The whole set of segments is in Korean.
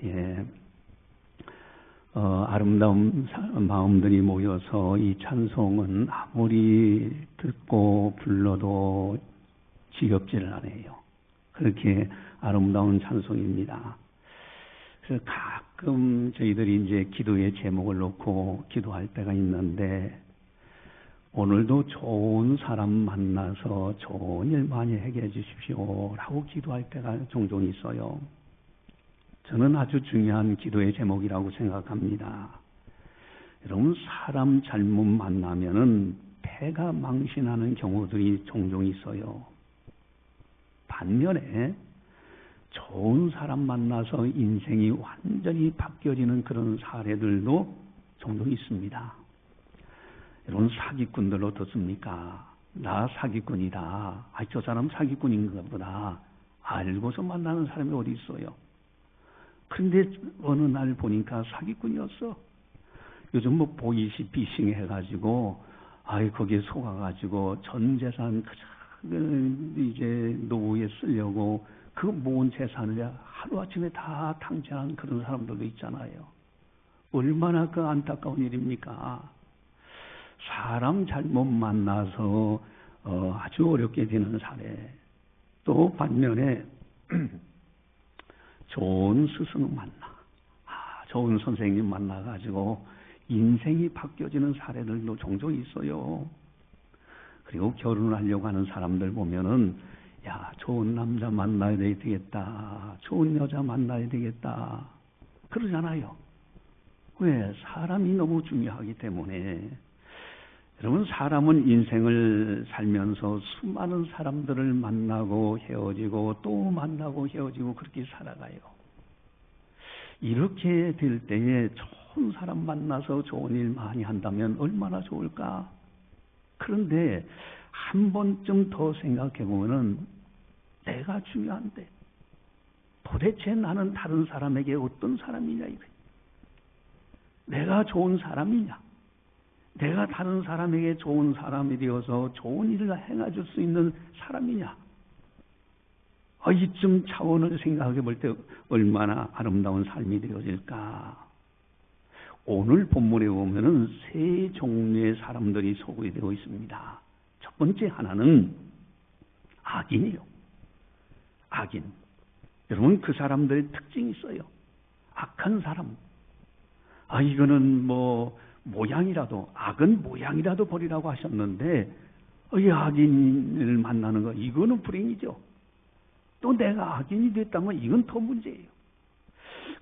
예. 아름다운 마음들이 모여서 이 찬송은 아무리 듣고 불러도 지겹지를 않아요. 그렇게 아름다운 찬송입니다. 그래서 가끔 저희들이 이제 기도의 제목을 놓고 기도할 때가 있는데, 오늘도 좋은 사람 만나서 좋은 일 많이 하게 해주십시오 라고 기도할 때가 종종 있어요. 저는 아주 중요한 기도의 제목이라고 생각합니다. 여러분, 사람 잘못 만나면은 배가 망신하는 경우들이 종종 있어요. 반면에 좋은 사람 만나서 인생이 완전히 바뀌어지는 그런 사례들도 종종 있습니다. 여러분, 사기꾼들 어떻습니까? 나 사기꾼이다. 저 사람 사기꾼인가 보다. 알고서 만나는 사람이 어디 있어요? 그런데 어느 날 보니까 사기꾼이었어. 요즘 뭐 보이시피싱 해가지고, 거기에 속아가지고 전 재산 이제 노후에 쓰려고 그 모은 재산을 하루아침에 다 탕진한 그런 사람들도 있잖아요. 얼마나 그 안타까운 일입니까? 사람 잘못 만나서 아주 어렵게 되는 사례. 또 반면에 좋은 스승 만나, 좋은 선생님 만나가지고 인생이 바뀌어지는 사례들도 종종 있어요. 그리고 결혼하려고 하는 사람들 보면은, 좋은 남자 만나야 되겠다, 좋은 여자 만나야 되겠다, 그러잖아요. 왜? 사람이 너무 중요하기 때문에. 여러분, 사람은 인생을 살면서 수많은 사람들을 만나고 헤어지고 또 만나고 헤어지고 그렇게 살아가요. 이렇게 될 때에 좋은 사람 만나서 좋은 일 많이 한다면 얼마나 좋을까? 그런데 한 번쯤 더 생각해 보면은, 내가 중요한데 도대체 나는 다른 사람에게 어떤 사람이냐 이거예요. 내가 좋은 사람이냐? 내가 다른 사람에게 좋은 사람이 되어서 좋은 일을 행해줄 수 있는 사람이냐? 이쯤 차원을 생각해 볼 때 얼마나 아름다운 삶이 되어질까? 오늘 본문에 보면은 세 종류의 사람들이 소개되어 있습니다. 첫 번째 하나는 악인이요. 악인. 여러분, 그 사람들의 특징이 있어요. 악한 사람. 이거는 모양이라도, 악은 모양이라도 버리라고 하셨는데, 이 악인을 만나는 거, 이거는 불행이죠. 또 내가 악인이 됐다면 이건 더 문제예요.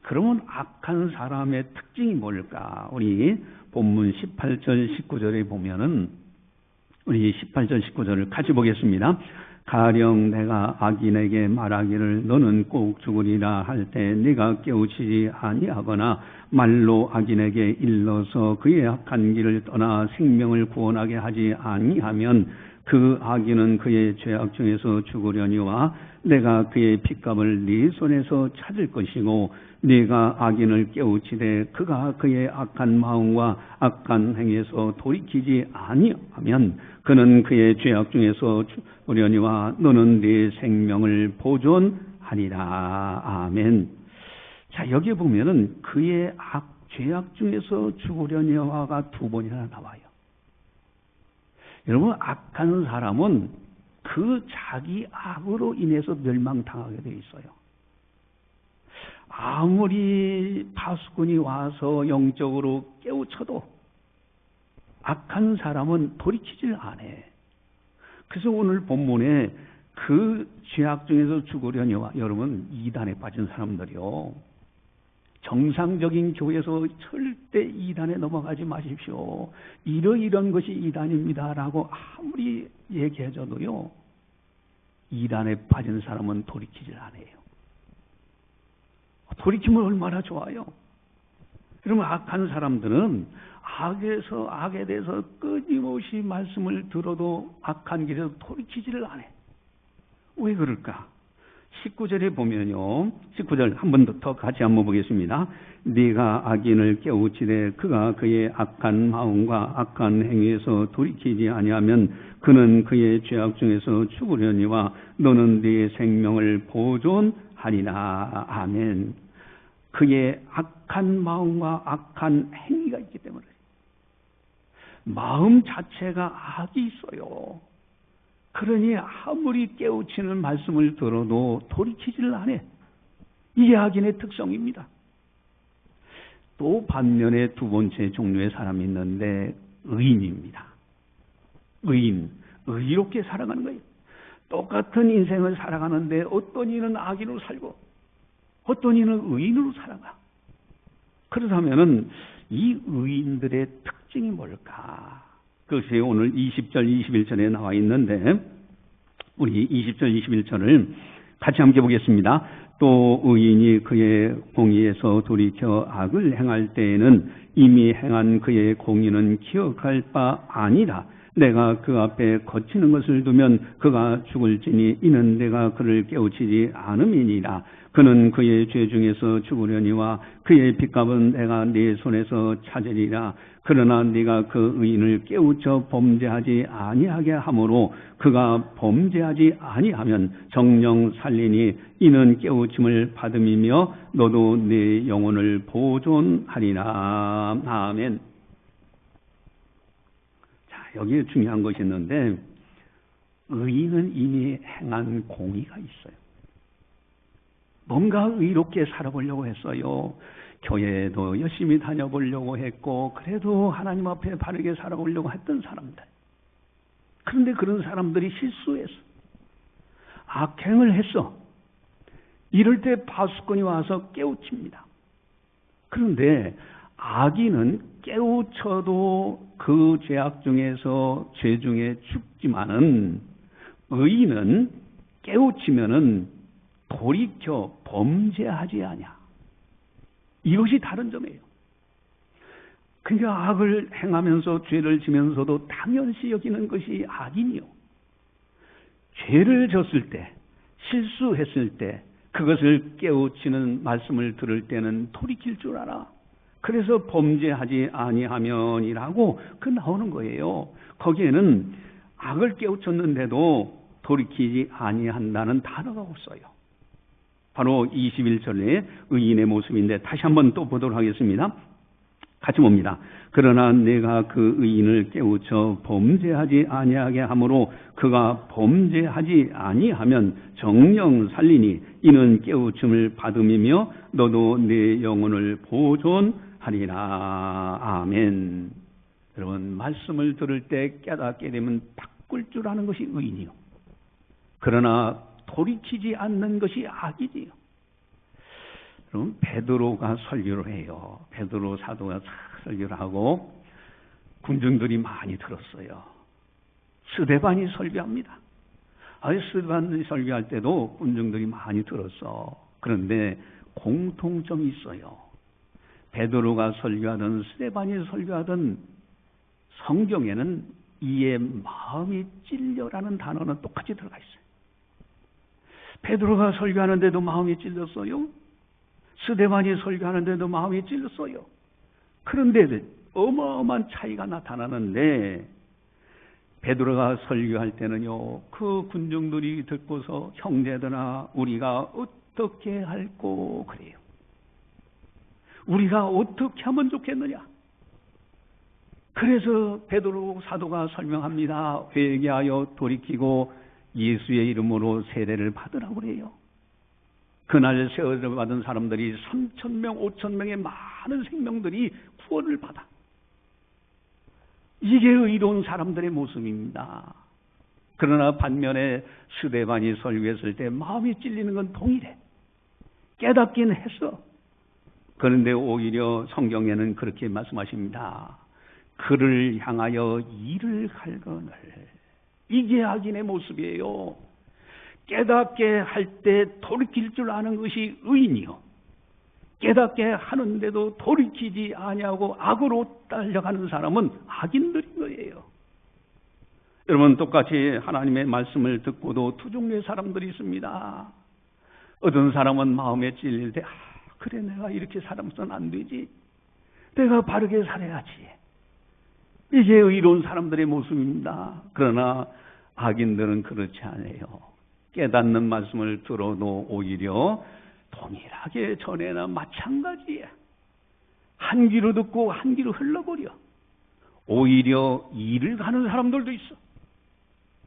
그러면 악한 사람의 특징이 뭘까? 우리 본문 18절, 19절에 보면은, 우리 18절, 19절을 같이 보겠습니다. 가령 내가 악인에게 말하기를 너는 꼭 죽으리라 할 때 네가 깨우치지 아니하거나 말로 악인에게 일러서 그의 악한 길을 떠나 생명을 구원하게 하지 아니하면 그 악인은 그의 죄악 중에서 죽으려니와 내가 그의 핏값을 네 손에서 찾을 것이고 네가 악인을 깨우치되 그가 그의 악한 마음과 악한 행위에서 돌이키지 아니하면 그는 그의 죄악 중에서 죽으려니와 너는 네 생명을 보존하리라. 아멘. 자, 여기 보면은 그의 죄악 중에서 죽으려니와가 두 번이나 나와요. 여러분, 악한 사람은 그 자기 악으로 인해서 멸망당하게 돼 있어요. 아무리 파수꾼이 와서 영적으로 깨우쳐도 악한 사람은 돌이키질 않아. 그래서 오늘 본문에 그 죄악 중에서 죽으려니와, 여러분, 이단에 빠진 사람들이요, 정상적인 교회에서 절대 이단에 넘어가지 마십시오. 이런 것이 이단입니다라고 아무리 얘기해줘도요, 이단에 빠진 사람은 돌이키질 않아요. 돌이키면 얼마나 좋아요. 그러면 악한 사람들은 악에 대해서 끊임없이 말씀을 들어도 악한 길에서 돌이키지를 않아요. 왜 그럴까? 19절에 보면요, 19절 한 번 더 같이 한번 보겠습니다. 네가 악인을 깨우치되 그가 그의 악한 마음과 악한 행위에서 돌이키지 아니하면 그는 그의 죄악 중에서 죽으려니와 너는 네 생명을 보존하리라. 아멘. 그의 악한 마음과 악한 행위가 있기 때문에 마음 자체가 악이 있어요. 그러니 아무리 깨우치는 말씀을 들어도 돌이키지를 않아. 이게 악인의 특성입니다. 또 반면에 두 번째 종류의 사람이 있는데 의인입니다. 의인, 의롭게 살아가는 거예요. 똑같은 인생을 살아가는데 어떤 이는 악인으로 살고 어떤 이는 의인으로 살아가. 그렇다면은 이 의인들의 특징이 뭘까? 그것이 오늘 20절, 21절에 나와 있는데 우리 20절, 21절을 같이 함께 보겠습니다. 또 의인이 그의 공의에서 돌이켜 악을 행할 때에는 이미 행한 그의 공의는 기억할 바 아니라 내가 그 앞에 거치는 것을 두면 그가 죽을지니 이는 내가 그를 깨우치지 않음이니라. 그는 그의 죄 중에서 죽으려니와 그의 빚값은 내가 네 손에서 찾으리라. 그러나 네가 그 의인을 깨우쳐 범죄하지 아니하게 하므로 그가 범죄하지 아니하면 정령 살리니 이는 깨우침을 받음이며 너도 네 영혼을 보존하리라. 아멘. 여기에 중요한 것이 있는데 의인은 이미 행한 공의가 있어요. 뭔가 의롭게 살아보려고 했어요. 교회도 열심히 다녀보려고 했고 그래도 하나님 앞에 바르게 살아보려고 했던 사람들. 그런데 그런 사람들이 실수했어. 악행을 했어. 이럴 때 바수꾼이 와서 깨우칩니다. 그런데 악인은 깨우쳐도 그 죄악 중에서 죄 중에 죽지만은 의인은 깨우치면은 돌이켜 범죄하지 않냐. 이것이 다른 점이에요. 그러니까 악을 행하면서 죄를 지면서도 당연시 여기는 것이 악인이요. 죄를 졌을 때, 실수했을 때 그것을 깨우치는 말씀을 들을 때는 돌이킬 줄 알아. 그래서 범죄하지 아니하면이라고 그 나오는 거예요. 거기에는 악을 깨우쳤는데도 돌이키지 아니한다는 단어가 없어요. 바로 21절의 의인의 모습인데 다시 한번 또 보도록 하겠습니다. 같이 봅니다. 그러나 내가 그 의인을 깨우쳐 범죄하지 아니하게 하므로 그가 범죄하지 아니하면 정령 살리니 이는 깨우침을 받음이며 너도 네 영혼을 보존하리라. 아멘. 여러분, 말씀을 들을 때 깨닫게 되면 바꿀 줄 아는 것이 의인이요. 그러나 돌이키지 않는 것이 악이지요. 그럼 베드로가 설교를 해요. 베드로 사도가 설교를 하고 군중들이 많이 들었어요. 스데반이 설교합니다. 스데반이 설교할 때도 군중들이 많이 들었어. 그런데 공통점이 있어요. 베드로가 설교하든 스데반이 설교하든 성경에는 이에 마음이 찔려라는 단어는 똑같이 들어가 있어요. 베드로가 설교하는데도 마음이 찔렸어요. 스데반이 설교하는데도 마음이 찔렸어요. 그런데 어마어마한 차이가 나타나는데 베드로가 설교할 때는요, 그 군중들이 듣고서 형제들아 우리가 어떻게 할꼬 그래요. 우리가 어떻게 하면 좋겠느냐. 그래서 베드로 사도가 설명합니다. 회개하여 돌이키고 예수의 이름으로 세례를 받으라고 그래요. 그날 세례를 받은 사람들이 3,000명, 5,000명의 많은 생명들이 구원을 받아. 이게 의로운 사람들의 모습입니다. 그러나 반면에 스데반이 설교했을 때 마음이 찔리는 건 동일해. 깨닫긴 했어. 그런데 오히려 성경에는 그렇게 말씀하십니다. 그를 향하여 이를 갈거늘. 이게 악인의 모습이에요. 깨닫게 할 때 돌이킬 줄 아는 것이 의인이요. 깨닫게 하는데도 돌이키지 아니하고 악으로 달려가는 사람은 악인들인 거예요. 여러분, 똑같이 하나님의 말씀을 듣고도 두 종류의 사람들이 있습니다. 어떤 사람은 마음에 찔릴 때 그래 내가 이렇게 살아서는 안 되지. 내가 바르게 살아야지. 이게 의로운 사람들의 모습입니다. 그러나 악인들은 그렇지 않아요. 깨닫는 말씀을 들어도 오히려 동일하게 전에나 마찬가지야. 한 귀로 듣고 한 귀로 흘러버려. 오히려 이를 가는 사람들도 있어.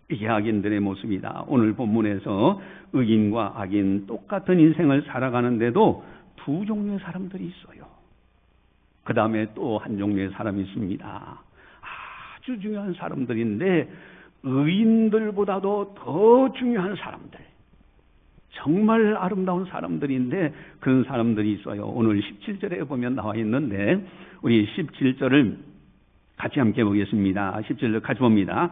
이게 악인들의 모습이다. 오늘 본문에서 의인과 악인 똑같은 인생을 살아가는데도 두 종류의 사람들이 있어요. 그 다음에 또 한 종류의 사람이 있습니다. 아주 중요한 사람들인데 의인들보다도 더 중요한 사람들, 정말 아름다운 사람들인데 그런 사람들이 있어요. 오늘 17절에 보면 나와 있는데 우리 17절을 같이 함께 보겠습니다. 17절 같이 봅니다.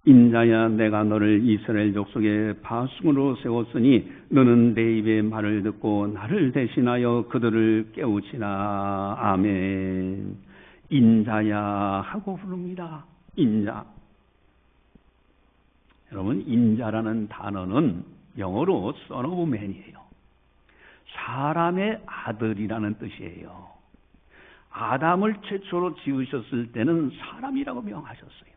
인자야, 내가 너를 이스라엘 족속의 바숭으로 세웠으니 너는 내 입의 말을 듣고 나를 대신하여 그들을 깨우치라. 아멘. 인자야 하고 부릅니다. 인자. 여러분, 인자라는 단어는 영어로 son of man이에요. 사람의 아들이라는 뜻이에요. 아담을 최초로 지으셨을 때는 사람이라고 명하셨어요.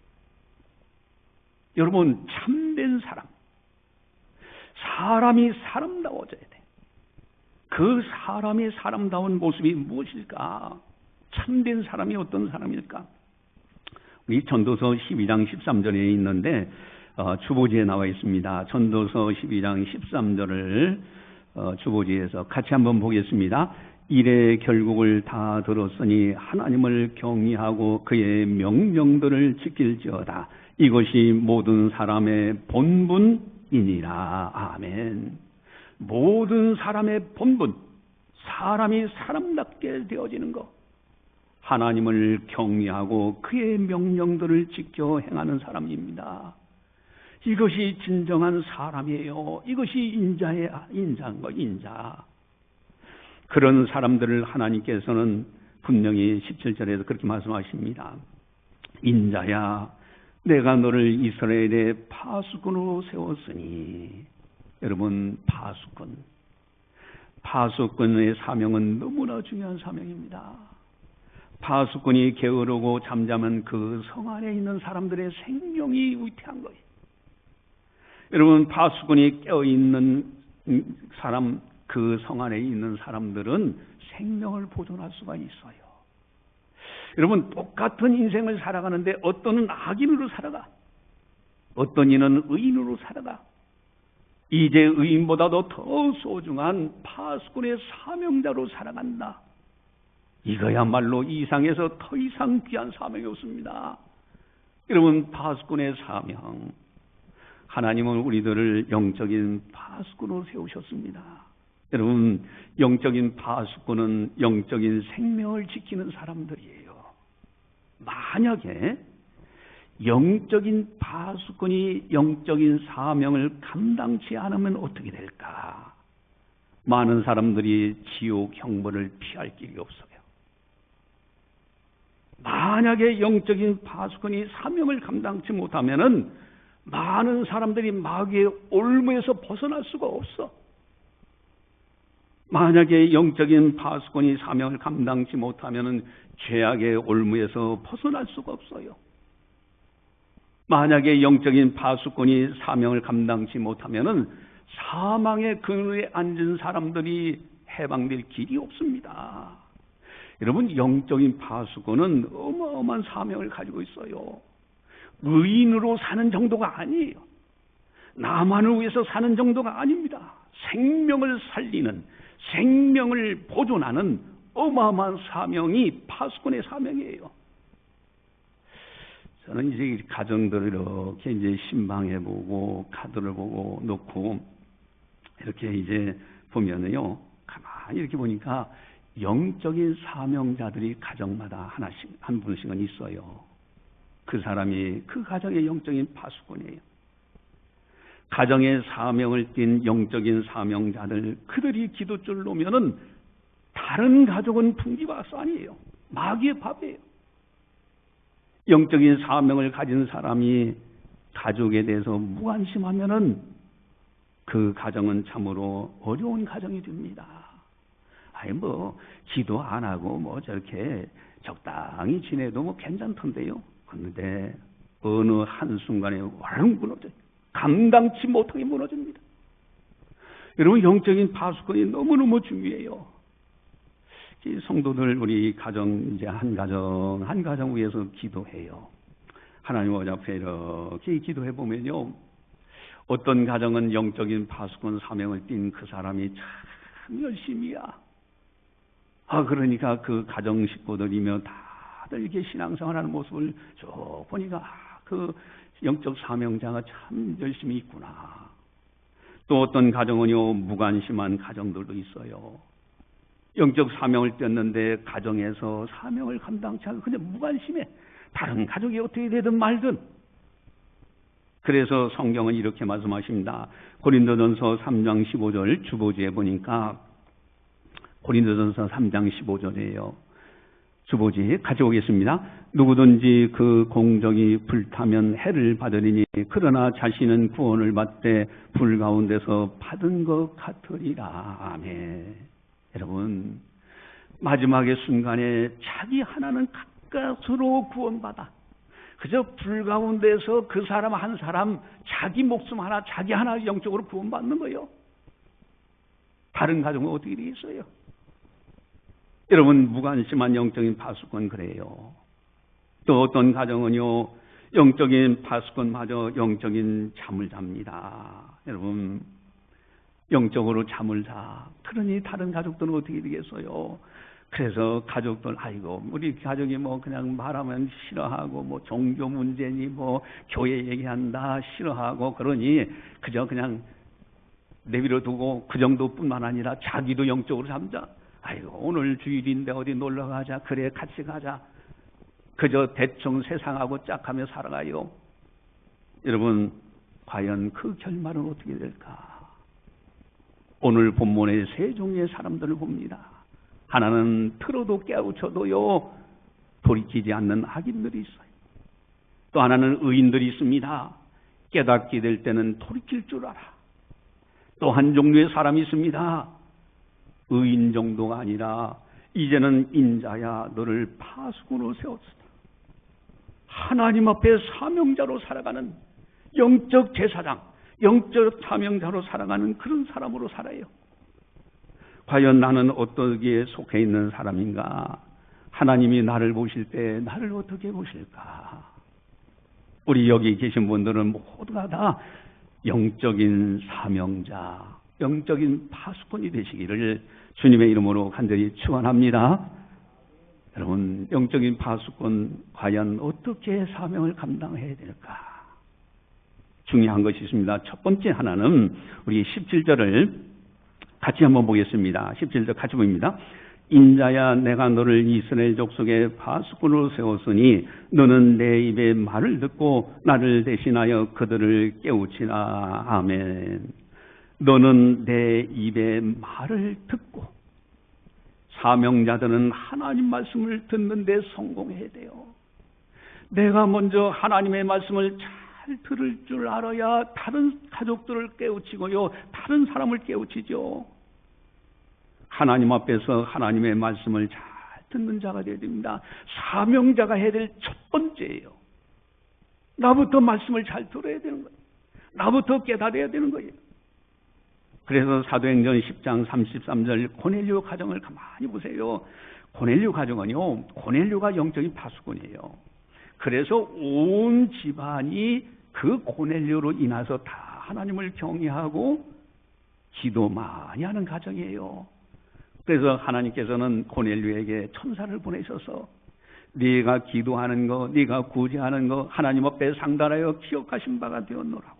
여러분, 참된 사람, 사람이 사람다워져야 돼. 그 사람의 사람다운 모습이 무엇일까? 참된 사람이 어떤 사람일까? 우리 전도서 12장 13절에 있는데 주보지에 나와 있습니다. 전도서 12장 13절을 주보지에서 같이 한번 보겠습니다. 일의 결국을 다 들었으니 하나님을 경외하고 그의 명령들을 지킬지어다. 이것이 모든 사람의 본분이니라. 아멘. 모든 사람의 본분, 사람이 사람답게 되어지는 것, 하나님을 경외하고 그의 명령들을 지켜 행하는 사람입니다. 이것이 진정한 사람이에요. 이것이 인자인 거, 인자. 그런 사람들을 하나님께서는 분명히 17절에도 그렇게 말씀하십니다. 인자야, 내가 너를 이스라엘의 파수꾼으로 세웠으니. 여러분, 파수꾼의 사명은 너무나 중요한 사명입니다. 파수꾼이 게으르고 잠잠한 그 성 안에 있는 사람들의 생명이 위태한 거예요. 여러분, 파수꾼이 깨어있는 사람, 그 성 안에 있는 사람들은 생명을 보존할 수가 있어요. 여러분, 똑같은 인생을 살아가는데 어떤 이는 악인으로 살아가, 어떤 이는 의인으로 살아가. 이제 의인보다도 더 소중한 파수꾼의 사명자로 살아간다. 이거야말로 이상에서 더 이상 귀한 사명이 없습니다. 여러분, 파수꾼의 사명, 하나님은 우리들을 영적인 파수꾼으로 세우셨습니다. 여러분, 영적인 파수꾼은 영적인 생명을 지키는 사람들이에요. 만약에 영적인 파수꾼이 영적인 사명을 감당치 않으면 어떻게 될까? 많은 사람들이 지옥 형벌을 피할 길이 없어요. 만약에 영적인 파수꾼이 사명을 감당치 못하면은 많은 사람들이 마귀의 올무에서 벗어날 수가 없어. 만약에 영적인 파수꾼이 사명을 감당치 못하면은 죄악의 올무에서 벗어날 수가 없어요. 만약에 영적인 파수꾼이 사명을 감당치 못하면은 사망의 그늘에 앉은 사람들이 해방될 길이 없습니다. 여러분, 영적인 파수꾼은 어마어마한 사명을 가지고 있어요. 의인으로 사는 정도가 아니에요. 나만을 위해서 사는 정도가 아닙니다. 생명을 살리는, 생명을 보존하는 어마어마한 사명이 파수꾼의 사명이에요. 저는 이제 가정들을 이렇게 이제 신방해보고 카드를 보고 놓고 이렇게 이제 보면은요, 가만히 이렇게 보니까 영적인 사명자들이 가정마다 하나씩, 한 분씩은 있어요. 그 사람이 그 가정의 영적인 파수꾼이에요. 가정의 사명을 띤 영적인 사명자들, 그들이 기도줄을 놓으면은 다른 가족은 풍기박산이에요. 마귀의 밥이에요. 영적인 사명을 가진 사람이 가족에 대해서 무관심하면은 그 가정은 참으로 어려운 가정이 됩니다. 아니 기도 안 하고 저렇게 적당히 지내도 괜찮던데요. 그런데 어느 한순간에 와르르 무너져요. 감당치 못하게 무너집니다. 여러분, 영적인 파수꾼이 너무너무 중요해요. 이 성도들, 우리 가정, 이제 한 가정 위해서 기도해요. 하나님 앞에 이렇게 기도해 보면요, 어떤 가정은 영적인 파수꾼 사명을 띈 그 사람이 참 열심이야. 그러니까 그 가정 식구들이며 다들 이렇게 신앙생활하는 모습을 쭉 보니까 그 영적 사명자가 참 열심히 있구나. 또 어떤 가정은요, 무관심한 가정들도 있어요. 영적 사명을 띄었는데 가정에서 사명을 감당치 않고 그냥 무관심해. 다른 가족이 어떻게 되든 말든. 그래서 성경은 이렇게 말씀하십니다. 고린도전서 3장 15절 주보지에 보니까, 고린도전서 3장 15절이에요. 주보지 가져오겠습니다. 누구든지 그 공적이 불타면 해를 받으리니 그러나 자신은 구원을 받되 불 가운데서 받은 것 같으리라. 아멘. 여러분, 마지막의 순간에 자기 하나는 가까스로 구원받아. 그저 불 가운데서 그 사람 한 사람 자기 목숨 하나, 자기 하나 영적으로 구원받는 거예요. 다른 가정은 어떻게 되겠어요? 여러분, 무관심한 영적인 파수꾼 그래요. 또 어떤 가정은요, 영적인 파수꾼마저 영적인 잠을 잡니다. 여러분, 영적으로 잠을 자. 그러니 다른 가족들은 어떻게 되겠어요? 그래서 가족들, 아이고, 우리 가족이 뭐 그냥 말하면 싫어하고, 뭐 종교 문제니 뭐 교회 얘기한다 싫어하고, 그러니 그저 그냥 내버려 두고 그 정도뿐만 아니라 자기도 영적으로 잠자. 아이고, 오늘 주일인데 어디 놀러 가자. 그래, 같이 가자. 그저 대충 세상하고 짝하며 살아가요. 여러분, 과연 그 결말은 어떻게 될까? 오늘 본문의 세 종류의 사람들을 봅니다. 하나는 틀어도 깨우쳐도요, 돌이키지 않는 악인들이 있어요. 또 하나는 의인들이 있습니다. 깨닫게 될 때는 돌이킬 줄 알아. 또 한 종류의 사람이 있습니다. 의인 정도가 아니라 이제는 인자야 너를 파수꾼으로 세웠으다. 하나님 앞에 사명자로 살아가는 영적 제사장, 영적 사명자로 살아가는 그런 사람으로 살아요. 과연 나는 어떻게 속해 있는 사람인가? 하나님이 나를 보실 때 나를 어떻게 보실까? 우리 여기 계신 분들은 모두가 다 영적인 사명자, 영적인 파수꾼이 되시기를 주님의 이름으로 간절히 축원합니다. 여러분, 영적인 파수꾼 과연 어떻게 사명을 감당해야 될까? 중요한 것이 있습니다. 첫 번째 하나는 우리 17절을 같이 한번 보겠습니다. 17절 같이 보입니다. 인자야 내가 너를 이스라엘 족속의 파수꾼으로 세웠으니 너는 내 입의 말을 듣고 나를 대신하여 그들을 깨우치라. 아멘. 너는 내 입의 말을 듣고, 사명자들은 하나님 말씀을 듣는 데 성공해야 돼요. 내가 먼저 하나님의 말씀을 잘 들을 줄 알아야 다른 가족들을 깨우치고요, 다른 사람을 깨우치죠. 하나님 앞에서 하나님의 말씀을 잘 듣는 자가 되어야 됩니다. 사명자가 해야 될 첫 번째예요. 나부터 말씀을 잘 들어야 되는 거예요. 나부터 깨달아야 되는 거예요. 그래서 사도행전 10장 33절 고넬료 가정을 가만히 보세요. 고넬료 가정은요, 고넬료가 영적인 파수꾼이에요. 그래서 온 집안이 그 고넬료로 인해서 다 하나님을 경외하고 기도 많이 하는 가정이에요. 그래서 하나님께서는 고넬료에게 천사를 보내셔서 네가 기도하는 거, 네가 구제하는 거 하나님 앞에 상달하여 기억하신 바가 되었노라고.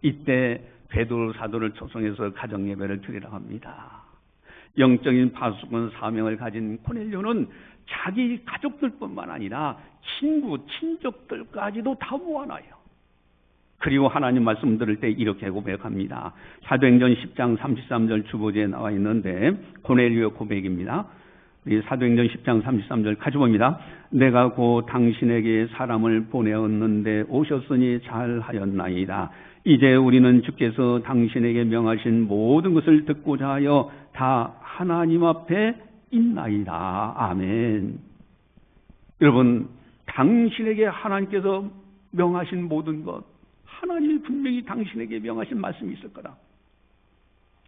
이때 베드로 사도를 초청해서 가정 예배를 드리라고 합니다. 영적인 파수꾼 사명을 가진 고넬료는 자기 가족들뿐만 아니라 친구, 친족들까지도 다 모아놔요. 그리고 하나님 말씀 들을 때 이렇게 고백합니다. 사도행전 10장 33절 주보지에 나와 있는데 고넬료의 고백입니다. 사도행전 10장 33절 같이 봅니다. 내가 곧 당신에게 사람을 보내었는데 오셨으니 잘하였나이다. 이제 우리는 주께서 당신에게 명하신 모든 것을 듣고자 하여 다 하나님 앞에 있나이다. 아멘. 여러분, 당신에게 하나님께서 명하신 모든 것, 하나님이 분명히 당신에게 명하신 말씀이 있을 거다.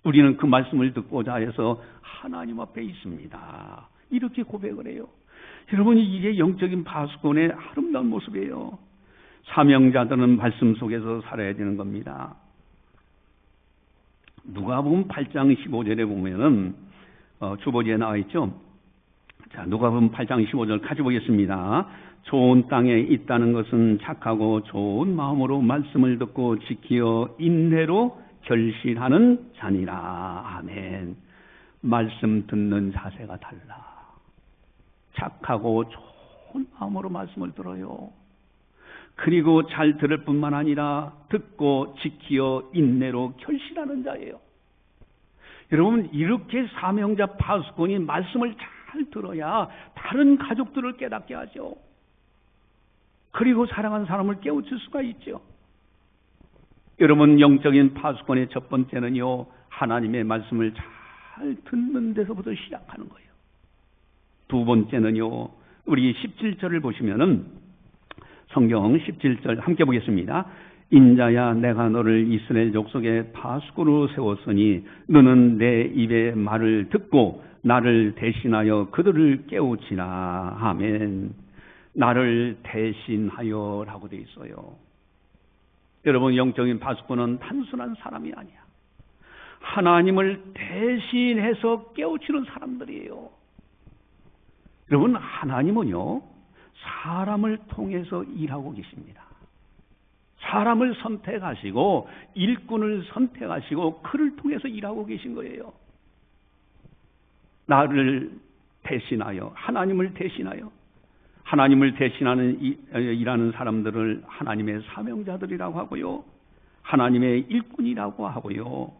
우리는 그 말씀을 듣고자 해서 하나님 앞에 있습니다. 이렇게 고백을 해요. 여러분, 이게 영적인 파수꾼의 아름다운 모습이에요. 사명자들은 말씀 속에서 살아야 되는 겁니다. 누가복음 8장 15절에 보면은 주보지에 나와 있죠. 자, 누가복음 8장 15절 같이 보겠습니다. 좋은 땅에 있다는 것은 착하고 좋은 마음으로 말씀을 듣고 지키어 인내로 결실하는 자니라. 아멘. 말씀 듣는 자세가 달라. 착하고 좋은 마음으로 말씀을 들어요. 그리고 잘 들을 뿐만 아니라 듣고 지키어 인내로 결실하는 자예요. 여러분, 이렇게 사명자 파수꾼이 말씀을 잘 들어야 다른 가족들을 깨닫게 하죠. 그리고 사랑하는 사람을 깨우칠 수가 있죠. 여러분, 영적인 파수꾼의 첫 번째는요, 하나님의 말씀을 잘 듣는 데서부터 시작하는 거예요. 두 번째는요, 우리 17절을 보시면은 성경 17절 함께 보겠습니다. 인자야, 내가 너를 이스라엘 족속의 파수꾼으로 세웠으니 너는 내 입의 말을 듣고 나를 대신하여 그들을 깨우치라. 아멘. 나를 대신하여 라고 되어 있어요. 여러분, 영적인 파수꾼은 단순한 사람이 아니야. 하나님을 대신해서 깨우치는 사람들이에요. 여러분, 하나님은요, 사람을 통해서 일하고 계십니다. 사람을 선택하시고 일꾼을 선택하시고 그를 통해서 일하고 계신 거예요. 나를 대신하여, 하나님을 대신하여, 하나님을 대신하는 일하는 사람들을 하나님의 사명자들이라고 하고요, 하나님의 일꾼이라고 하고요,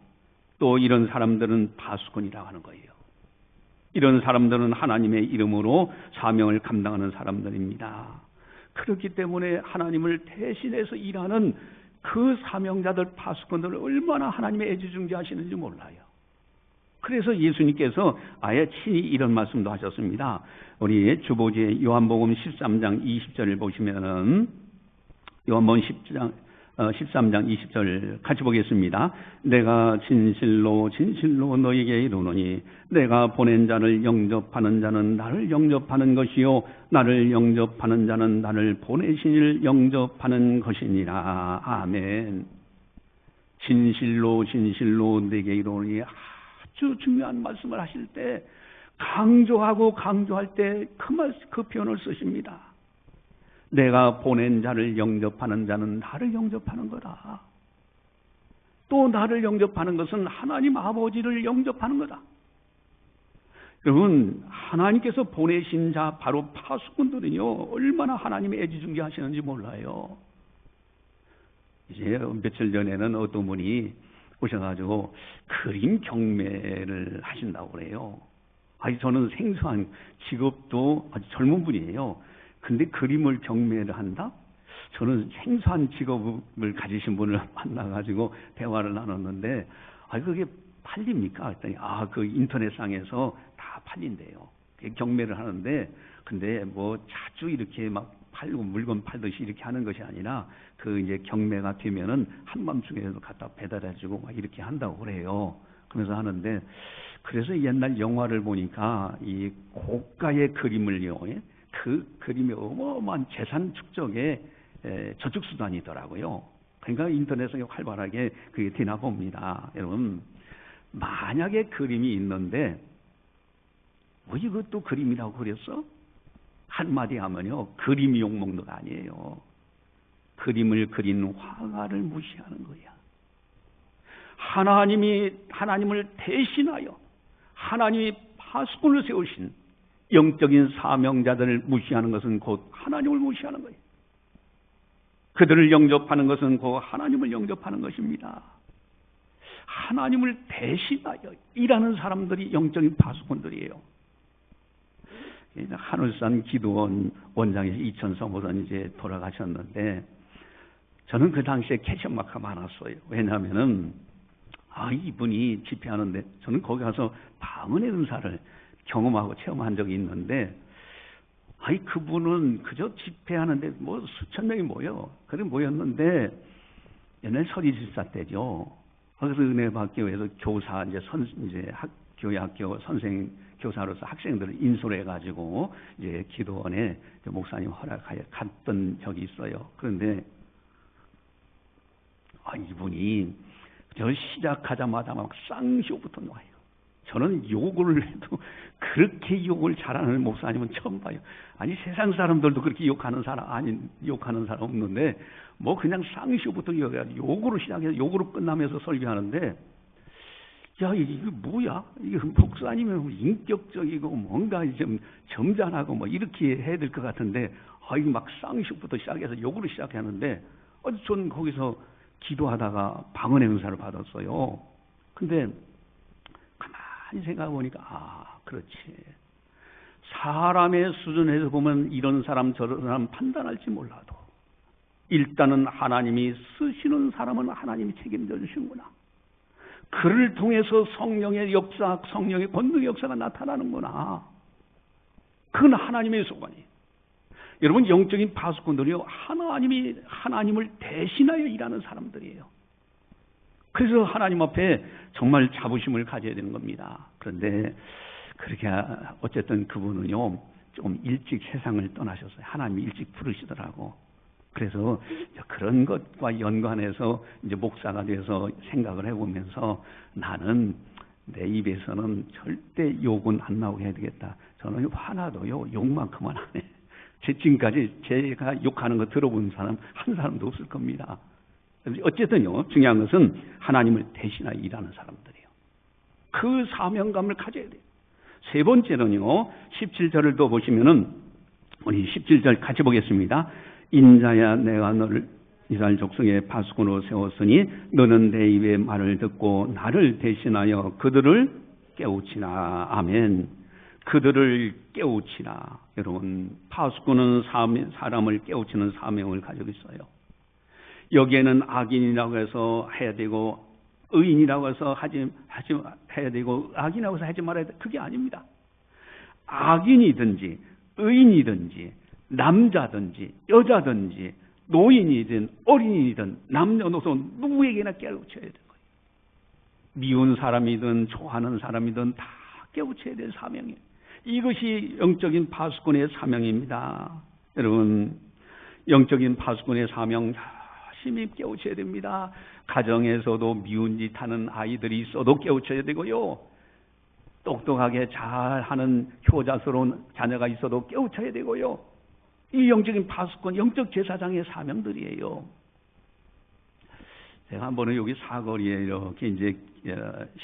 또 이런 사람들은 파수꾼이라고 하는 거예요. 이런 사람들은 하나님의 이름으로 사명을 감당하는 사람들입니다. 그렇기 때문에 하나님을 대신해서 일하는 그 사명자들, 파수꾼들을 얼마나 하나님의 애지중지하시는지 몰라요. 그래서 예수님께서 아예 친히 이런 말씀도 하셨습니다. 우리 주보지의 요한복음 13장 20절을 보시면은, 요한복음 13장 20절 같이 보겠습니다. 내가 진실로 진실로 너에게 이르노니 내가 보낸 자를 영접하는 자는 나를 영접하는 것이요 나를 영접하는 자는 나를 보내신 이를 영접하는 것이니라. 아멘. 진실로 진실로 내게 이르노니 아주 중요한 말씀을 하실 때 강조하고 강조할 때 그 표현을 쓰십니다. 내가 보낸 자를 영접하는 자는 나를 영접하는 거다. 또 나를 영접하는 것은 하나님 아버지를 영접하는 거다. 여러분, 하나님께서 보내신 자 바로 파수꾼들은요, 얼마나 하나님의 애지중지하시는지 몰라요. 이제 며칠 전에는 어떤 분이 오셔가지고 그림 경매를 하신다고 그래요. 아니, 저는 생소한 직업도 아주 젊은 분이에요. 근데 그림을 경매를 한다? 저는 생소한 직업을 가지신 분을 만나가지고 대화를 나눴는데, 그게 팔립니까? 그랬더니, 그 인터넷상에서 다 팔린대요. 경매를 하는데, 근데 뭐 자주 이렇게 막 팔고 물건 팔듯이 이렇게 하는 것이 아니라, 이제 경매가 되면은 한밤중에도 갖다 배달해주고 막 이렇게 한다고 그래요. 그러면서 하는데, 그래서 옛날 영화를 보니까 이 고가의 그림을요, 그 그림이 어마어마한 재산 축적의 저축수단이더라고요. 그러니까 인터넷에 활발하게 그게 되나 봅니다. 여러분, 만약에 그림이 있는데 뭐 이것도 그림이라고 그랬어? 한마디 하면요, 그림 욕먹는 거 아니에요. 그림을 그린 화가를 무시하는 거야. 하나님을 대신하여 하나님이 파수꾼을 세우신 영적인 사명자들을 무시하는 것은 곧 하나님을 무시하는 거예요. 그들을 영접하는 것은 곧 하나님을 영접하는 것입니다. 하나님을 대신하여 일하는 사람들이 영적인 파수꾼들이에요. 하늘산 기도원 원장이 이천성보선 이제 돌아가셨는데, 저는 그 당시에 캐셔마크가 많았어요. 왜냐하면은 이분이 집회하는데, 저는 거기 가서 방언의 은사를 경험하고 체험한 적이 있는데, 그분은 그저 집회하는데 뭐 수천 명이 모여. 그래 모였는데, 옛날 서리집사 때죠. 그래서 은혜받교회에서 교사 교회 학교 선생 교사로서 학생들을 인솔해 가지고 이제 기도원에 목사님 허락하여 갔던 적이 있어요. 그런데 이분이 저 시작하자마자 막 쌍시오부터 나와요. 저는 욕을 해도 그렇게 욕을 잘하는 목사님은 처음 봐요. 아니 세상 사람들도 그렇게 욕하는 사람 없는데 뭐 그냥 쌍시오부터 욕으로 시작해서 욕으로 끝나면서 설교하는데, 야 이게 뭐야? 이게 목사님은 인격적이고 뭔가 좀 점잖하고 뭐 이렇게 해야 될 것 같은데 이게 막 쌍시오부터 시작해서 욕으로 시작하는데 전 거기서 기도하다가 방언의 은사를 받았어요. 근데 가만히 생각해 보니까 그렇지. 사람의 수준에서 보면 이런 사람 저런 사람 판단할지 몰라도 일단은 하나님이 쓰시는 사람은 하나님이 책임져 주시는구나. 그를 통해서 성령의 역사, 성령의 권능의 역사가 나타나는구나. 그건 하나님의 소관이에요. 여러분 영적인 파수꾼들이요, 하나님을 대신하여 일하는 사람들이에요. 그래서 하나님 앞에 정말 자부심을 가져야 되는 겁니다. 그런데 그렇게 어쨌든 그분은요 좀 일찍 세상을 떠나셨어요. 하나님이 일찍 부르시더라고. 그래서 그런 것과 연관해서 이제 목사가 돼서 생각을 해보면서 나는 내 입에서는 절대 욕은 안 나오게 해야 되겠다. 저는 화나도요 욕만큼은 안 해. 지금까지 제가 욕하는 거 들어본 사람 한 사람도 없을 겁니다. 어쨌든요 중요한 것은 하나님을 대신하여 일하는 사람들이에요. 그 사명감을 가져야 돼요. 세 번째는요 17절을 또 보시면은 우리 17절 같이 보겠습니다. 인자야 내가 너를 이스라엘 족속의 파수꾼으로 세웠으니 너는 내 입의 말을 듣고 나를 대신하여 그들을 깨우치라. 아멘. 그들을 깨우치라. 여러분 파수꾼은 사람을 깨우치는 사명을 가지고 있어요. 여기에는 악인이라고 해서 해야 되고 의인이라고 해서 해야 되고 악인이라고 해서 하지 말아야 돼. 그게 아닙니다. 악인이든지 의인이든지 남자든지 여자든지 노인이든 어린이든 남녀노소 누구에게나 깨우쳐야 되는 거예요. 미운 사람이든 좋아하는 사람이든 다 깨우쳐야 될 사명이에요. 이것이 영적인 파수꾼의 사명입니다. 여러분 영적인 파수꾼의 사명 열심히 깨우쳐야 됩니다. 가정에서도 미운 짓 하는 아이들이 있어도 깨우쳐야 되고요. 똑똑하게 잘하는 효자스러운 자녀가 있어도 깨우쳐야 되고요. 이 영적인 파수꾼, 영적 제사장의 사명들이에요. 제가 한 번은 여기 사거리에 이렇게 이제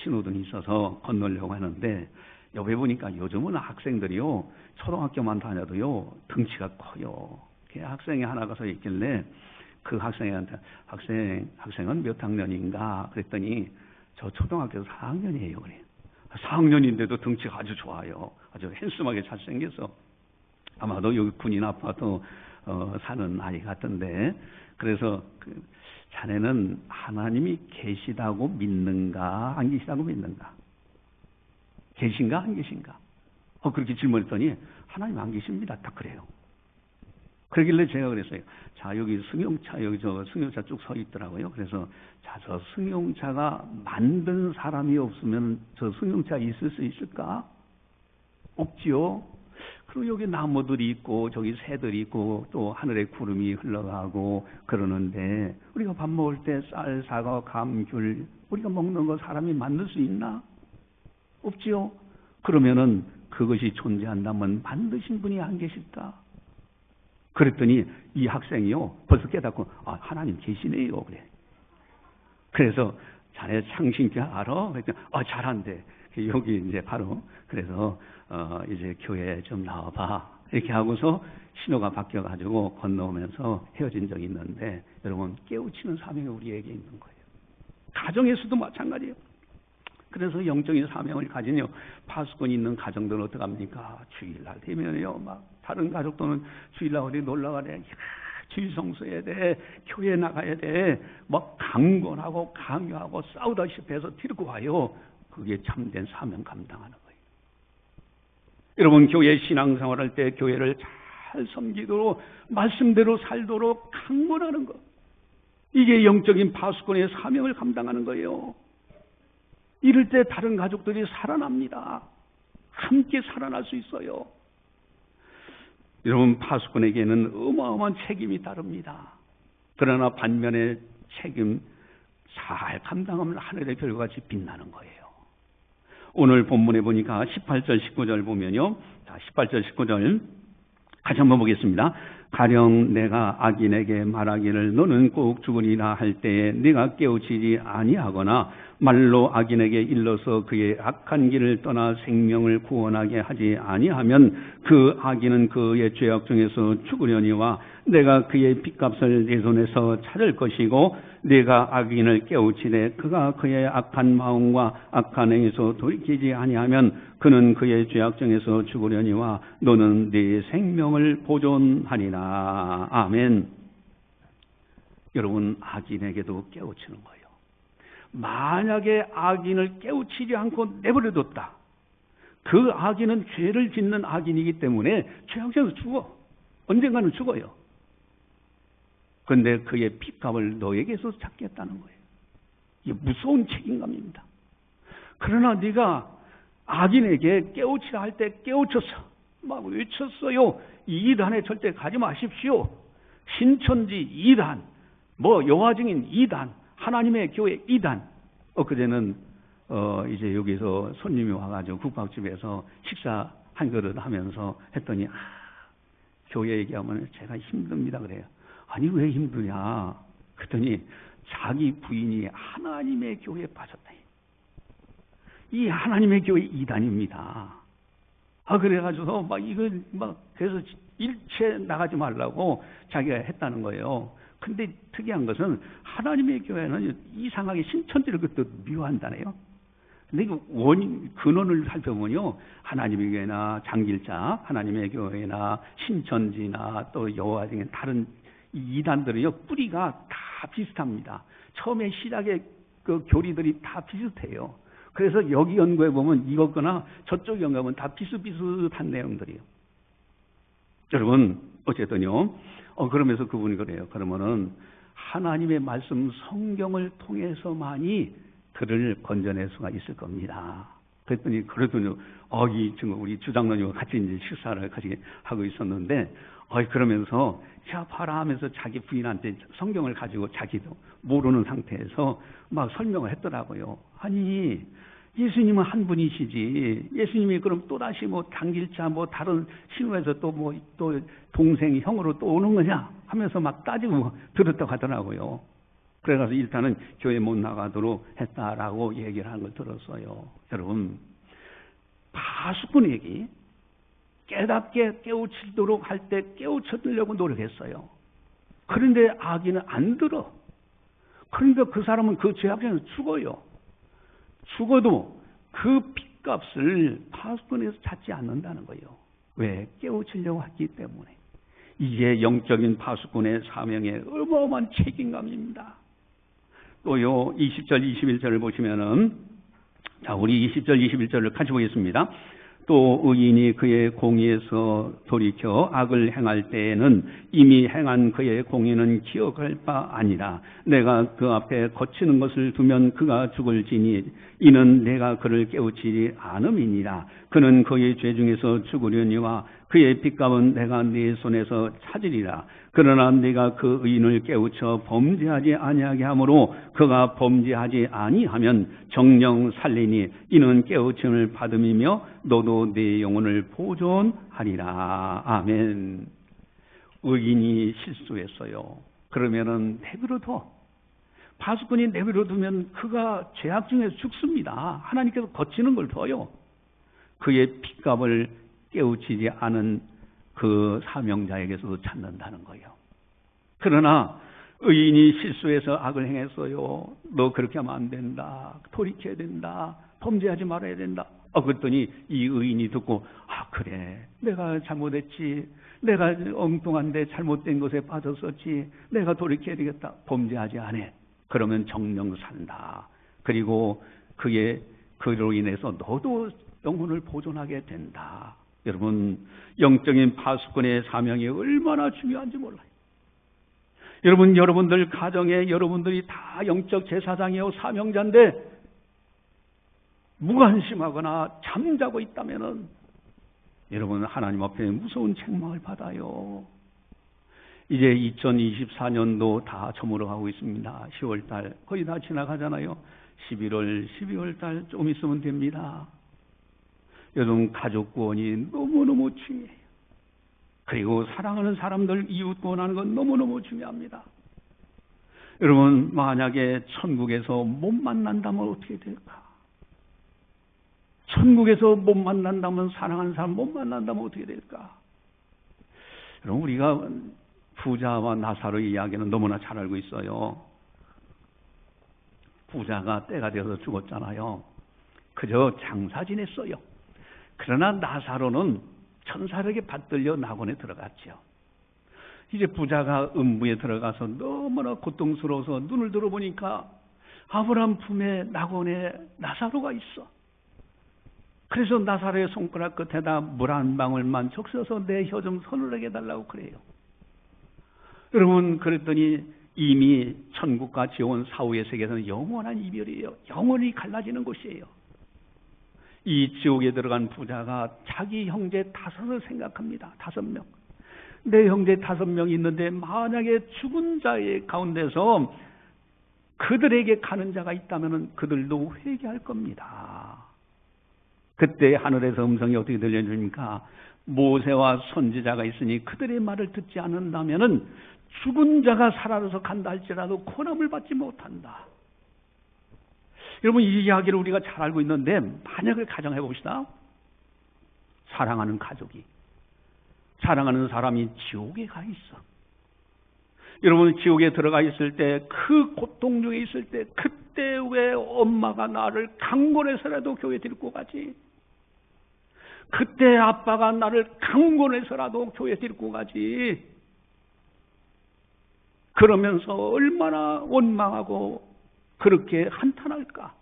신호등이 있어서 건너려고 하는데 옆에 보니까 요즘은 학생들이요 초등학교만 다녀도요 덩치가 커요. 학생이 하나가 서 있길래 그 학생한테 학생은 몇 학년인가 그랬더니 저 초등학교 4학년이에요. 그래. 4학년인데도 덩치가 아주 좋아요. 아주 핸섬하게 잘생겨서 아마도 여기 군인 아파트 사는 아이 같은데, 그래서 자네는 하나님이 계시다고 믿는가 안 계시다고 믿는가? 계신가 안 계신가? 그렇게 질문했더니 하나님 안 계십니다. 딱 그래요. 그러길래 제가 그랬어요. 자, 여기 승용차, 여기 저 승용차 쭉 서 있더라고요. 그래서 자, 저 승용차가 만든 사람이 없으면 저 승용차 있을 수 있을까? 없지요. 그리고 여기 나무들이 있고 저기 새들이 있고 또 하늘에 구름이 흘러가고 그러는데 우리가 밥 먹을 때 쌀, 사과, 감, 귤 우리가 먹는 거 사람이 만들 수 있나? 없지요. 그러면은 그것이 존재한다면 만드신 분이 안 계실까? 그랬더니 이 학생이요 벌써 깨닫고 하나님 계시네요. 그래. 그래서 자네 창신교 알아? 그랬더니 잘한대. 여기 이제 바로 그래서 이제 교회에 좀 나와봐 이렇게 하고서 신호가 바뀌어가지고 건너오면서 헤어진 적이 있는데, 여러분 깨우치는 사명이 우리에게 있는 거예요. 가정에서도 마찬가지예요. 그래서 영적인 사명을 가진 파수꾼이 있는 가정들은 어떡합니까? 주일날 되면요 막 다른 가족들은 주일날 어디 놀러 가래, 주일 성수해야 돼, 교회 나가야 돼, 막 강권하고 강요하고 싸우다시피 해서 데리고 와요. 그게 참된 사명 감당하는 거예요. 여러분 교회 신앙생활할 때 교회를 잘 섬기도록 말씀대로 살도록 강권하는 것, 이게 영적인 파수꾼의 사명을 감당하는 거예요. 이럴 때 다른 가족들이 살아납니다. 함께 살아날 수 있어요. 여러분, 파수꾼에게는 어마어마한 책임이 따릅니다. 그러나 반면에 책임 잘 감당하면 하늘의 별과 같이 빛나는 거예요. 오늘 본문에 보니까 18절 19절 보면요. 자, 18절 19절 같이 한번 보겠습니다. 가령 내가 악인에게 말하기를 너는 꼭 죽으리라 할 때에 네가 깨우치지 아니하거나 말로 악인에게 일러서 그의 악한 길을 떠나 생명을 구원하게 하지 아니하면 그 악인은 그의 죄악 중에서 죽으려니와 내가 그의 빚값을 내 손에서 찾을 것이고 네가 악인을 깨우치되 그가 그의 악한 마음과 악한 행에서 돌이키지 아니하면 그는 그의 죄악 중에서 죽으려니와 너는 네 생명을 보존하리라. 아멘. 여러분, 악인에게도 깨우치는 거예요. 만약에 악인을 깨우치지 않고 내버려뒀다. 그 악인은 죄를 짓는 악인이기 때문에 죄악 중에서 죽어. 언젠가는 죽어요. 그런데 그의 핏값을 너에게서 찾겠다는 거예요. 이게 무서운 책임감입니다. 그러나 네가 악인에게 깨우치라 할 때 깨우쳤어. 막 외쳤어요. 이단에 절대 가지 마십시오. 신천지 이단, 여호와 증인 이단, 하나님의 교회 이단. 엊그제는 이제 여기서 손님이 와가지고 국밥집에서 식사 한 그릇 하면서 했더니 교회 얘기하면 제가 힘듭니다 그래요. 아니 왜 힘드냐? 그랬더니 자기 부인이 하나님의 교회에 빠졌다. 이 하나님의 교회 이단입니다. 그래가지고 그래서 일체 나가지 말라고 자기가 했다는 거예요. 근데 특이한 것은 하나님의 교회는 이상하게 신천지를 그것도 미워한다네요. 근데 그 근원을 살펴보면요. 하나님의 교회나 장길자, 하나님의 교회나 신천지나 또 여호와 증인 다른 이단들은요, 뿌리가 다 비슷합니다. 처음에 시작의 그 교리들이 다 비슷해요. 그래서 여기 연구해 보면 이거거나 저쪽 연구하면 다 비슷비슷한 내용들이에요. 여러분, 어쨌든요. 그러면서 그분이 그래요. 그러면은 하나님의 말씀 성경을 통해서만이 그를 건져낼 수가 있을 겁니다. 그랬더니 지금 우리 주장로님과 같이 이제 식사를 같이 하고 있었는데, 그러면서 자 봐라 하면서 자기 부인한테 성경을 가지고 자기도 모르는 상태에서 막 설명을 했더라고요. 아니 예수님은 한 분이시지. 예수님이 그럼 또 다시 당길자 다른 신우에서 또 동생 형으로 또 오는 거냐 하면서 막 따지고 들었다고 하더라고요. 그래서 일단은 교회 못 나가도록 했다라고 얘기를 하는 걸 들었어요. 여러분, 파수꾼에게 깨닫게 깨우치도록 할 때 깨우쳐주려고 노력했어요. 그런데 악인은 안 들어. 그러니까 그 사람은 그 죄악 중에서 죽어요. 죽어도 그 핏값을 파수꾼에서 찾지 않는다는 거예요. 왜? 깨우치려고 했기 때문에. 이게 영적인 파수꾼의 사명의 어마어마한 책임감입니다. 또요 20절 21절을 보시면은, 자 우리 20절 21절을 같이 보겠습니다. 또 의인이 그의 공의에서 돌이켜 악을 행할 때에는 이미 행한 그의 공의는 기억할 바 아니라 내가 그 앞에 거치는 것을 두면 그가 죽을지니 이는 내가 그를 깨우치지 않음이니라. 그는 그의 죄 중에서 죽으려니와 그의 빚값은 내가 네 손에서 찾으리라. 그러나 네가 그 의인을 깨우쳐 범죄하지 아니하게 하므로 그가 범죄하지 아니하면 정령 살리니 이는 깨우침을 받음이며 너도 네 영혼을 보존하리라. 아멘. 의인이 실수했어요. 그러면은 내버려둬. 파수꾼이 내버려두면 그가 죄악 중에 죽습니다. 하나님께서 거치는 걸 둬요. 그의 핏값을 깨우치지 않은 그 사명자에게서도 찾는다는 거예요. 그러나 의인이 실수해서 악을 행했어요. 너 그렇게 하면 안 된다. 돌이켜야 된다. 범죄하지 말아야 된다. 그랬더니 이 의인이 듣고 그래 내가 잘못했지. 내가 엉뚱한데 잘못된 것에 빠졌었지. 내가 돌이켜야 되겠다. 범죄하지 않아. 그러면 정령 산다. 그리고 그로 인해서 너도 영혼을 보존하게 된다. 여러분, 영적인 파수꾼의 사명이 얼마나 중요한지 몰라요. 여러분, 여러분들 가정에 여러분들이 다 영적 제사장이요 사명자인데 무관심하거나 잠자고 있다면은 여러분 하나님 앞에 무서운 책망을 받아요. 이제 2024년도 다 저물어가고 있습니다. 10월달 거의 다 지나가잖아요. 11월, 12월달 좀 있으면 됩니다. 여러분 가족 구원이 너무너무 중요해요. 그리고 사랑하는 사람들 이웃 구원하는 건 너무너무 중요합니다. 여러분 만약에 천국에서 못 만난다면 어떻게 될까? 천국에서 못 만난다면, 사랑하는 사람 못 만난다면 어떻게 될까? 여러분 우리가 부자와 나사로의 이야기는 너무나 잘 알고 있어요. 부자가 때가 되어서 죽었잖아요. 그저 장사 지냈어요. 그러나 나사로는 천사에게 받들려 낙원에 들어갔죠. 이제 부자가 음부에 들어가서 너무나 고통스러워서 눈을 들어보니까 아브라함 품에 낙원에 나사로가 있어. 그래서 나사로의 손가락 끝에다 물 한 방울만 적셔서 내 혀 좀 서늘하게 해달라고 그래요. 여러분 그랬더니 이미 천국과 지옥은 사후의 세계에서는 영원한 이별이에요. 영원히 갈라지는 곳이에요. 이 지옥에 들어간 부자가 자기 형제 5을 생각합니다. 5명. 내 형제 5명이 있는데 만약에 죽은 자의 가운데서 그들에게 가는 자가 있다면 그들도 회개할 겁니다. 그때 하늘에서 음성이 어떻게 들려줍니까? 모세와 선지자가 있으니 그들의 말을 듣지 않는다면 죽은 자가 살아서 간다 할지라도 고난을 받지 못한다. 여러분 이 이야기를 우리가 잘 알고 있는데 만약을 가정해 봅시다. 사랑하는 가족이, 사랑하는 사람이 지옥에 가 있어. 여러분 지옥에 들어가 있을 때 그 고통 중에 있을 때 그때 왜 엄마가 나를 강권해서라도 교회 데리고 가지? 그때 아빠가 나를 강권해서라도 교회 데리고 가지? 그러면서 얼마나 원망하고 그렇게 한탄할까?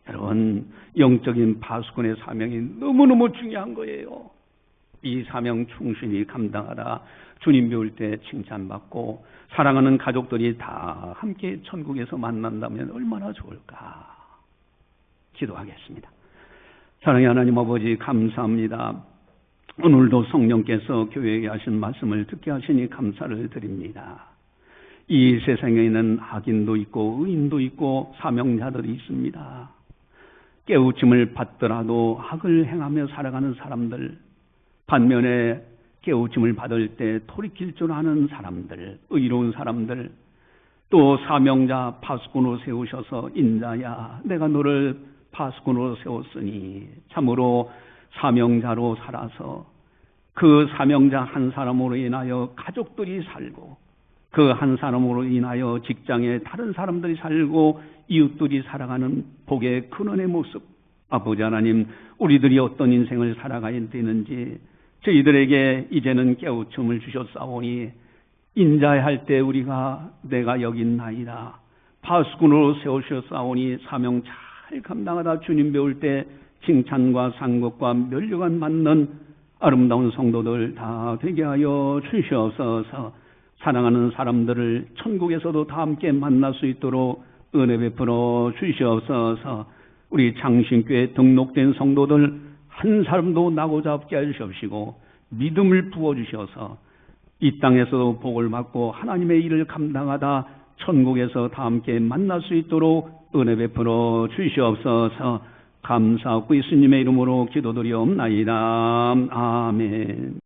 여러분 영적인 파수꾼의 사명이 너무너무 중요한 거예요. 이 사명 충실히 감당하다 주님 배울 때 칭찬받고 사랑하는 가족들이 다 함께 천국에서 만난다면 얼마나 좋을까? 기도하겠습니다. 사랑의 하나님 아버지 감사합니다. 오늘도 성령께서 교회에 하신 말씀을 듣게 하시니 감사를 드립니다. 이 세상에는 악인도 있고 의인도 있고 사명자들이 있습니다. 깨우침을 받더라도 악을 행하며 살아가는 사람들, 반면에 깨우침을 받을 때 돌이킬 줄 아는 사람들, 의로운 사람들, 또 사명자 파수꾼으로 세우셔서 인자야 내가 너를 파수꾼으로 세웠으니 참으로 사명자로 살아서 그 사명자 한 사람으로 인하여 가족들이 살고 그 한 사람으로 인하여 직장에 다른 사람들이 살고 이웃들이 살아가는 복의 근원의 모습, 아버지 하나님 우리들이 어떤 인생을 살아가야 되는지 저희들에게 이제는 깨우침을 주셨사오니 인자할 때 우리가 내가 여기 있나이다 파수꾼으로 세우셨사오니 사명 잘 감당하다 주님 배울 때 칭찬과 상급과 면류관 받는 아름다운 성도들 다 되게 하여 주시옵소서. 사랑하는 사람들을 천국에서도 다 함께 만날 수 있도록 은혜 베풀어 주시옵소서. 우리 장신교에 등록된 성도들 한 사람도 나고자 없게 해주시옵시고 믿음을 부어주셔서 이 땅에서도 복을 받고 하나님의 일을 감당하다 천국에서 다 함께 만날 수 있도록 은혜 베풀어 주시옵소서. 감사하고 예수님의 이름으로 기도드리옵나이다. 아멘.